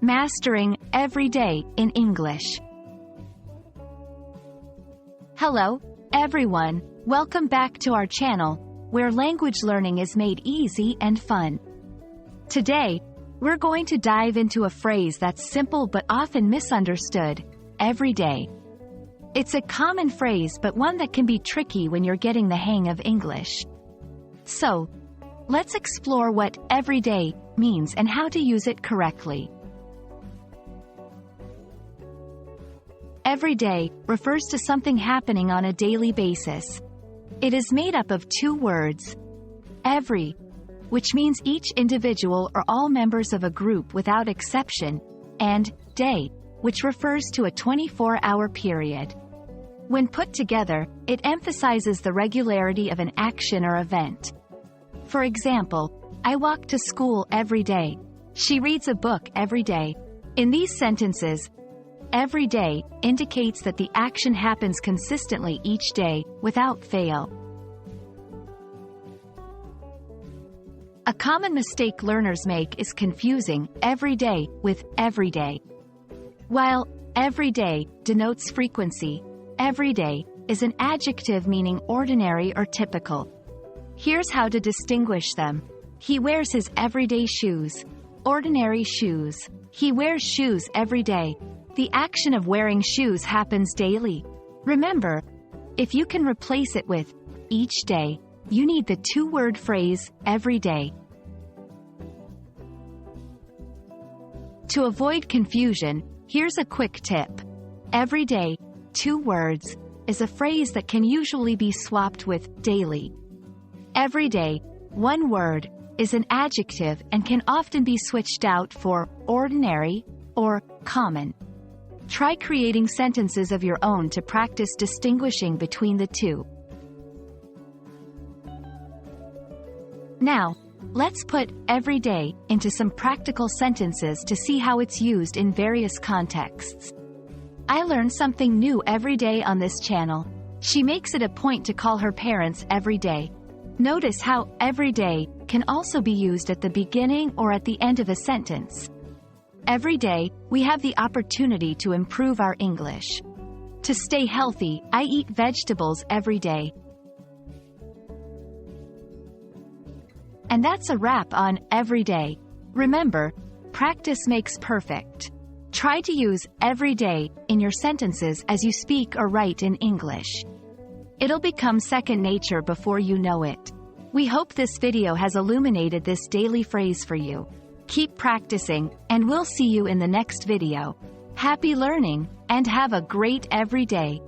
Mastering every day in English. Hello, everyone. Welcome back to our channel, where language learning is made easy and fun. Today, we're going to dive into a phrase that's simple but often misunderstood: every day. It's a common phrase, but one that can be tricky when you're getting the hang of English. So, let's explore what every day means and how to use it correctly. Every day refers to something happening on a daily basis. It is made up of two words: every, which means each individual or all members of a group without exception, and day, which refers to a 24-hour period. When put together, it emphasizes the regularity of an action or event. For example, I walk to school every day. She reads a book every day. In these sentences, every day indicates that the action happens consistently each day, without fail. A common mistake learners make is confusing every day with everyday. While every day denotes frequency, every day is an adjective meaning ordinary or typical. Here's how to distinguish them. He wears his everyday shoes. Ordinary shoes. He wears shoes every day. The action of wearing shoes happens daily. Remember, if you can replace it with each day, you need the two-word phrase every day. To avoid confusion, here's a quick tip. Every day, two words, is a phrase that can usually be swapped with daily. Every day, one word, is an adjective and can often be switched out for ordinary or common. Try creating sentences of your own to practice distinguishing between the two. Now, let's put every day into some practical sentences to see how it's used in various contexts. I learn something new every day on this channel. She makes it a point to call her parents every day. Notice how every day can also be used at the beginning or at the end of a sentence. Every day, we have the opportunity to improve our English. To stay healthy, I eat vegetables every day. And that's a wrap on every day. Remember, practice makes perfect. Try to use every day in your sentences as you speak or write in English. It'll become second nature before you know it. We hope this video has illuminated this daily phrase for you. Keep practicing, and we'll see you in the next video. Happy learning, and have a great every day.